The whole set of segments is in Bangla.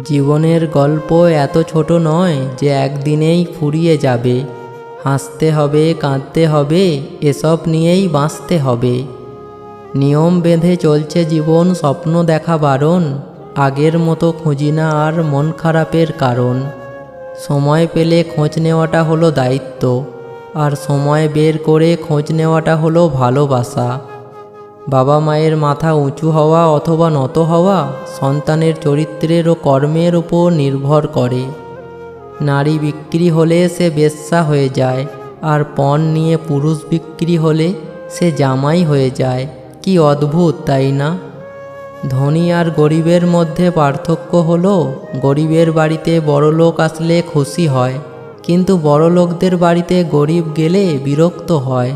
জীবনের গল্প এত ছোট নয় যে একদিনেই ফুরিয়ে যাবে। হাসতে হবে, কাঁদতে হবে, এসব নিয়েই বাঁচতে হবে। নিয়ম বেঁধে চলছে জীবন, স্বপ্ন দেখা বারণ। আগের মতো খুঁজি না আর মন খারাপের কারণ। সময় পেলে খোঁজ নেওয়াটা হলো দায়িত্ব, আর সময় বের করে খোঁজ নেওয়াটা হলো ভালোবাসা। বাবা মায়ের মাথা উঁচু হওয়া অথবা নত হওয়া সন্তানের চরিত্রের ও কর্মের উপর নির্ভর করে। নারী বিক্রি হলে সে বেশ্যা হয়ে যায়, আর পণ নিয়ে পুরুষ বিক্রি হলে সে জামাই হয়ে যায়। কি অদ্ভুত, তাই না? ধনী আর গরিবের মধ্যে পার্থক্য হলো, গরিবের বাড়িতে বড়লোক আসলে খুশি হয়, কিন্তু বড়লোকদের বাড়িতে গরিব গেলে বিরক্ত হয়।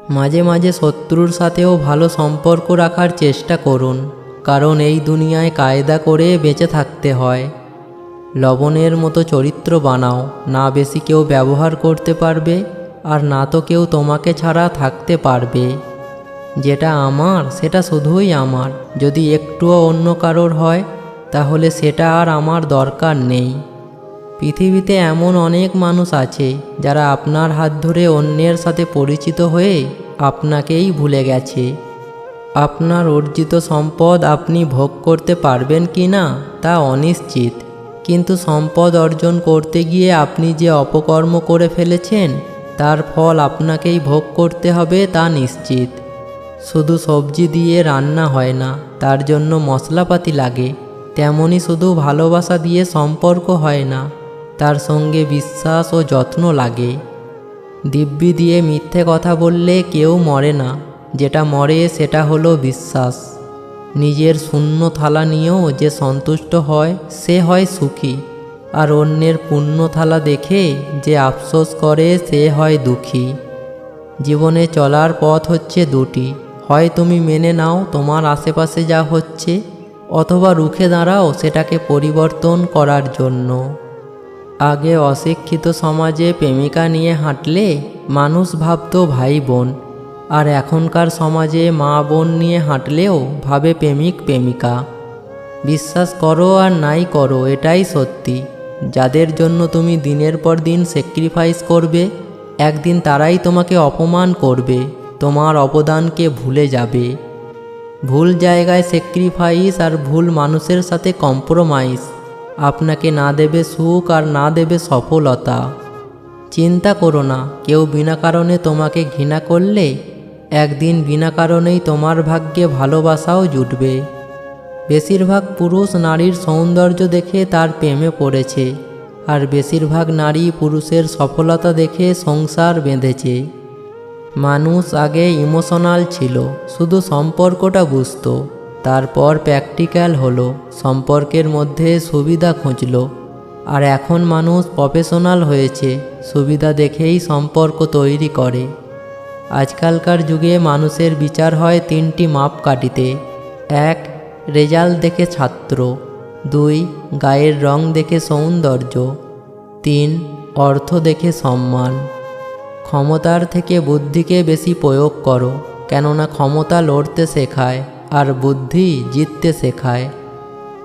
মাঝে মাঝে শত্রুর সাথেও ভালো সম্পর্ক রাখার চেষ্টা করুন, কারণ এই দুনিয়ায় কায়দা করে বেঁচে থাকতে হয়। লবণের মতো চরিত্র বানাও, না বেশি কেউ ব্যবহার করতে পারবে, আর না তো কেউ তোমাকে ছাড়া থাকতে পারবে। যেটা আমার সেটা শুধুই আমার, যদি একটুও অন্য কারোর হয় তাহলে সেটা আর আমার দরকার নেই। পৃথিবীতে এমন অনেক মানুষ আছে যারা আপনার হাত ধরে অন্যের সাথে পরিচিত হয়ে আপনাকেই ভুলে গেছে। আপনার অর্জিত সম্পদ আপনি ভোগ করতে পারবেন কি না তা অনিশ্চিত, কিন্তু সম্পদ অর্জন করতে গিয়ে আপনি যে অপকর্ম করে ফেলেছেন তার ফল আপনাকেই ভোগ করতে হবে তা নিশ্চিত। শুধু সবজি দিয়ে রান্না হয় না, তার জন্য মশলাপাতি লাগে। তেমনি শুধু ভালোবাসা দিয়ে সম্পর্ক হয় না, তার সঙ্গে বিশ্বাস ও যত্ন লাগে। দিব্যি দিয়ে মিথ্যে কথা বললে কেউ মরে না, যেটা মরে সেটা হলো বিশ্বাস। নিজের শূন্য থালা নিয়েও যে সন্তুষ্ট হয় সে হয় সুখী, আর অন্যের পূর্ণ থালা দেখে যে আফসোস করে সে হয় দুঃখী। জীবনে চলার পথ হচ্ছে দুটি, হয় তুমি মেনে নাও তোমার আশেপাশে যা হচ্ছে, অথবা রুখে দাঁড়াও সেটাকে পরিবর্তন করার জন্য। আগে অশিক্ষিত সমাজে প্রেমিকা নিয়ে হাঁটলে মানুষ ভাবত ভাই বোন, আর এখনকার সমাজে মা বোন নিয়ে হাঁটলেও ভাবে প্রেমিক প্রেমিকা। বিশ্বাস করো আর নাই করো, এটাই সত্যি। যাদের জন্য তুমি দিনের পর দিন স্যাক্রিফাইস করবে, একদিন তারাই তোমাকে অপমান করবে, তোমার অবদানকে ভুলে যাবে। ভুল জায়গায় স্যাক্রিফাইস আর ভুল মানুষের সাথে কম্প্রোমাইজ আপনাকে না দেবে সুখ আর না দেবে সফলতা। চিন্তা করো না, কেউ বিনা কারণে তোমাকে ঘৃণা করলে একদিন বিনা কারণেই তোমার ভাগ্যে ভালোবাসাও জুটবে। বেশিরভাগ পুরুষ নারীর সৌন্দর্য দেখে তার প্রেমে পড়েছে, আর বেশিরভাগ নারী পুরুষের সফলতা দেখে সংসার বেঁধেছে। মানুষ আগে ইমোশনাল ছিল, শুধু সম্পর্কটা বুঝতো। তারপর প্র্যাকটিক্যাল হলো, সম্পর্কের মধ্যে সুবিধা খুঁজল। আর এখন মানুষ প্রফেশনাল হয়েছে, সুবিধা দেখেই সম্পর্ক তৈরি করে। আজকালকার যুগে মানুষের বিচার হয় তিনটি মাপকাঠিতে: 1. রেজাল্ট দেখে ছাত্র, 2. গায়ের রং দেখে সৌন্দর্য, 3. অর্থ দেখে সম্মান। ক্ষমতার থেকে বুদ্ধিকে বেশি প্রয়োগ করো, কেননা ক্ষমতা লড়তে শেখায় আর বুদ্ধি জিততে শেখায়।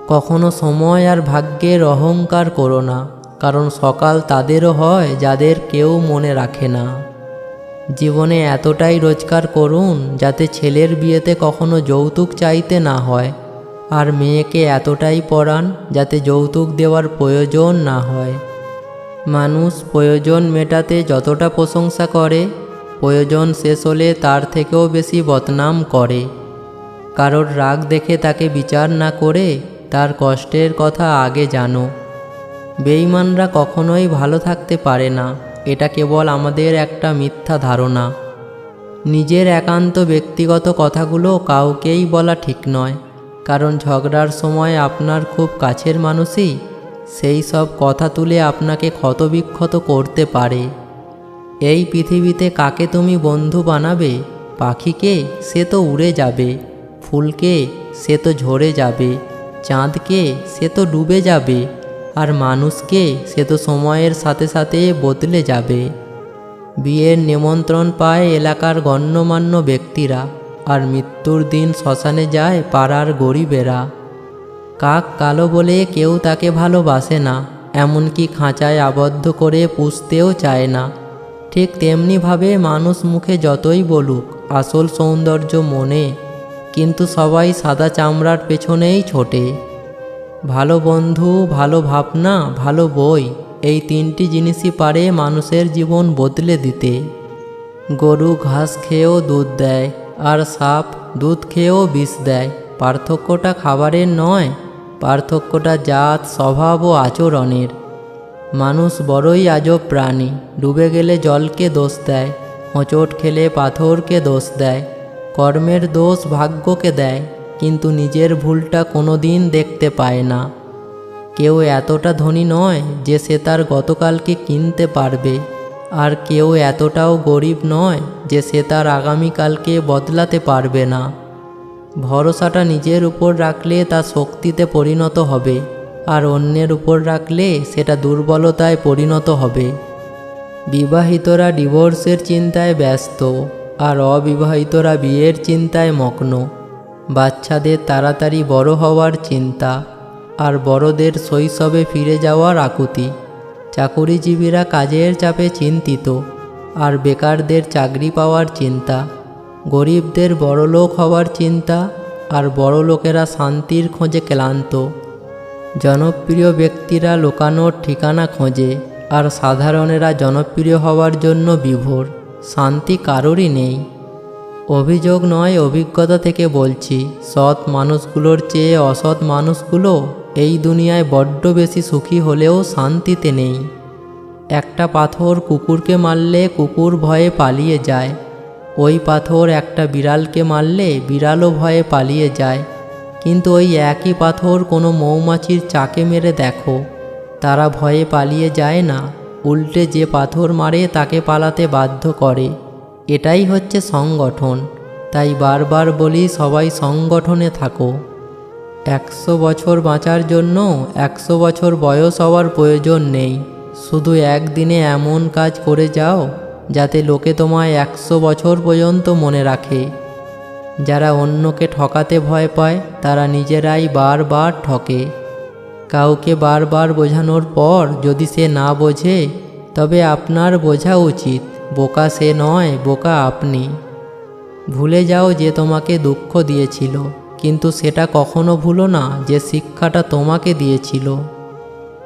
কখনো সময় আর ভাগ্যের অহংকার করো না, কারণ সকাল তাদেরও হয় যাদের কেউ মনে রাখে না। জীবনে এতটাই রোজগার করুন যাতে ছেলের বিয়েতে কখনো যৌতুক চাইতে না হয়, আর মেয়েকে এতটাই পড়ান যাতে যৌতুক দেওয়ার প্রয়োজন না হয়। মানুষ প্রয়োজন মেটাতে যতটা প্রশংসা করে, প্রয়োজন শেষ হলে তার থেকেও বেশি বদনাম করে। কারোর রাগ দেখে তাকে বিচার না করে তার কষ্টের কথা আগে জানো। বেঈমানরা কখনোই ভালো থাকতে পারে না, এটা কেবল আমাদের একটা মিথ্যা ধারণা। নিজের একান্ত ব্যক্তিগত কথাগুলো কাউকেই বলা ঠিক নয়, কারণ ঝগড়ার সময় আপনার খুব কাছের মানুষই সেই সব কথা তুলে আপনাকে ক্ষতবিক্ষত করতে পারে। এই পৃথিবীতে কাকে তুমি বন্ধু বানাবে? পাখিকে? সে তো উড়ে যাবে। ফুলকে? সে তো ঝরে যাবে। চাঁদকে? সে তো ডুবে যাবে। আর মানুষকে? সে তো সময়ের সাথে সাথে বদলে যাবে। বিয়ের নিমন্ত্রণ পায় এলাকার গণ্যমান্য ব্যক্তিরা, আর মৃত্যুর দিন শ্মশানে যায় পাড়ার গরিবেরা। কাক কালো বলে কেউ তাকে ভালোবাসে না, এমনকি খাঁচায় আবদ্ধ করে পুষতেও চায় না। ঠিক তেমনিভাবে মানুষ মুখে যতই বলুক আসল সৌন্দর্য মনে, কিন্তু সবাই সাদা চামড়ার পেছনেই ছোটে। ভালো বন্ধু, ভালো ভাবনা, ভালো বই, এই তিনটি জিনিসই পারে মানুষের জীবন বদলে দিতে। গরু ঘাস খেয়েও দুধ দেয়, আর সাপ দুধ খেয়েও বিষ দেয়। পার্থক্যটা খাবারের নয়, পার্থক্যটা জাত, স্বভাব ও আচরণের। মানুষ বড়ই আজব প্রাণী। ডুবে গেলে জলকে দোষ দেয়, হোঁচট খেলে পাথরকে দোষ দেয়, কর্মের দোষ ভাগ্যকে দেয়, কিন্তু নিজের ভুলটা কোনো দিন দেখতে পায় না। কেউ এতটা ধনী নয় যে সে তার গতকালকে কিনতে পারবে, আর কেউ এতটাও গরিব নয় যে সে তার আগামীকালকে বদলাতে পারবে না। ভরসাটা নিজের উপর রাখলে তা শক্তিতে পরিণত হবে, আর অন্যের উপর রাখলে সেটা দুর্বলতায় পরিণত হবে। বিবাহিতরা ডিভোর্সের চিন্তায় ব্যস্ত, আর অবিবাহিতরা বিয়ের চিন্তায় মগ্ন। বাচ্চাদের তাড়াতাড়ি বড় হওয়ার চিন্তা, আর বড়দের শৈশবে ফিরে যাওয়ার আকুতি। চাকুরিজীবীরা কাজের চাপে চিন্তিত, আর বেকারদের চাকরি পাওয়ার চিন্তা। গরিবদের বড়লোক হওয়ার চিন্তা, আর বড়লোকেরা শান্তির খোঁজে ক্লান্ত। জনপ্রিয় ব্যক্তিরা লুকানোর ঠিকানা খোঁজে, আর সাধারণেরা জনপ্রিয় হওয়ার জন্য বিভোর। শান্তি কারোরই নেই। অভিযোগ নয়, অভিজ্ঞতা থেকে বলছি, সৎ মানুষগুলোর চেয়ে অসৎ মানুষগুলো এই দুনিয়ায় বড্ড বেশি সুখী হলেও শান্তিতে নেই। একটা পাথর কুকুরকে মারলে কুকুর ভয়ে পালিয়ে যায়, ওই পাথর একটা বিড়ালকে মারলে বিড়ালও ভয়ে পালিয়ে যায়। কিন্তু ওই একই পাথর কোনো মৌমাছির চাকে মেরে দেখো, তারা ভয়ে পালিয়ে যায় না, উল্টে যে পাথর মারে তাকে পালাতে বাধ্য করে। এটাই হচ্ছে সংগঠন। তাই বারবার বলি, সবাই সংগঠনে থাকো। 100 বছর বাঁচার জন্য 100 বছর বয়স হওয়ার প্রয়োজন নেই। শুধু একদিনে এমন কাজ করে যাও যাতে লোকে তোমায় 100 বছর পর্যন্ত মনে রাখে। যারা অন্যকে ঠকাতে ভয় পায় তারা নিজেরাই বারবার ঠকে। কাউকে বারবার বোঝানোর পর যদি সে না বোঝে, তবে আপনার বোঝা উচিত বোকা সে নয়, বোকা আপনি। ভুলে যাও যে তোমাকে দুঃখ দিয়েছিল, কিন্তু সেটা কখনো ভুলো না যে শিক্ষাটা তোমাকে দিয়েছিল।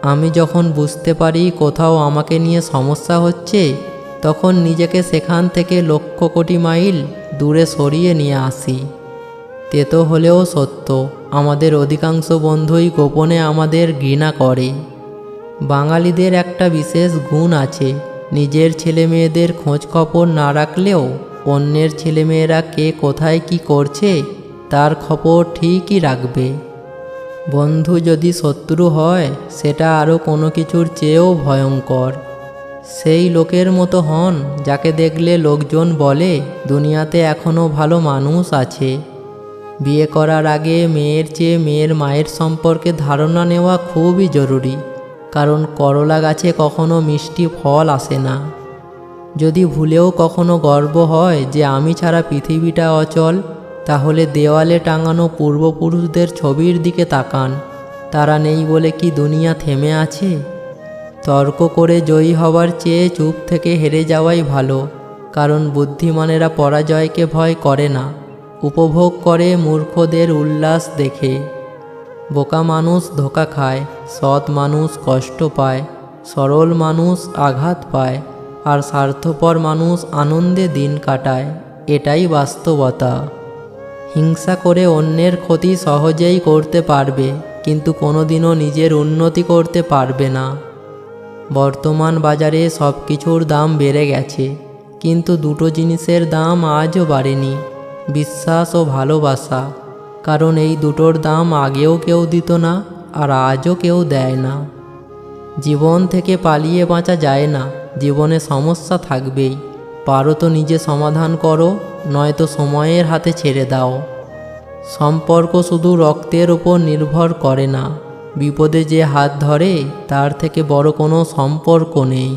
আমি যখন বুঝতে পারি কোথাও আমাকে নিয়ে সমস্যা হচ্ছে, তখন নিজেকে সেখান থেকে লক্ষ কোটি মাইল দূরে সরিয়ে নিয়ে আসি। তেতো হলেও সত্য, আমাদের অধিকাংশ বন্ধুই গোপনে আমাদের ঘৃণা করে। বাঙালিদের একটা বিশেষ গুণ আছে, নিজের ছেলেমেয়েদের খোঁজ খবর না রাখলেও অন্যের ছেলেমেয়েরা কে কোথায় কি করছে তার খবর ঠিকই রাখবে। বন্ধু যদি শত্রু হয়, সেটা আরও কোনো কিছুর চেয়েও ভয়ঙ্কর। সেই লোকের মতো হন যাকে দেখলে লোকজন বলে দুনিয়াতে এখনও ভালো মানুষ আছে। বিয়ে করার আগে মেয়ের চেয়ে মেয়ের মায়ের সম্পর্কে ধারণা নেওয়া খুবই জরুরি, কারণ করলা গাছে কখনো মিষ্টি ফল আসে না। যদি ভুলেও কখনো গর্ব হয় যে আমি ছাড়া পৃথিবীটা অচল, তাহলে দেওয়ালে টাঙানো পূর্বপুরুষদের ছবির দিকে তাকান। তারা নেই বলে কি দুনিয়া থেমে আছে? তর্ক করে জয়ী হওয়ার চেয়ে চুপ থেকে হেরে যাওয়াই ভালো, কারণ বুদ্ধিমানেরা পরাজয়কে ভয় করে না, উপভোগ করে মূর্খদের উল্লাস দেখে। বোকা মানুষ ধোঁকা খায়, সৎ মানুষ কষ্ট পায়, সরল মানুষ আঘাত পায়, আর স্বার্থপর মানুষ আনন্দে দিন কাটায়। এটাই বাস্তবতা। হিংসা করে অন্যের ক্ষতি সহজেই করতে পারবে, কিন্তু কোনোদিনও নিজের উন্নতি করতে পারবে না। বর্তমান বাজারে সব কিছুর দাম বেড়ে গেছে, কিন্তু দুটো জিনিসের দাম আজও বাড়েনি, বিশ্বাস ও ভালোবাসা। কারণ এই দুটোর দাম আগেও কেউ দিত না, আর আজও কেউ দেয় না। জীবন থেকে পালিয়ে বাঁচা যায় না, জীবনে সমস্যা থাকবেই। পারো তো নিজে সমাধান করো, নয়তো সময়ের হাতে ছেড়ে দাও। সম্পর্ক শুধু রক্তের উপর নির্ভর করে না, বিপদে যে হাত ধরে তার থেকে বড় কোনো সম্পর্ক নেই।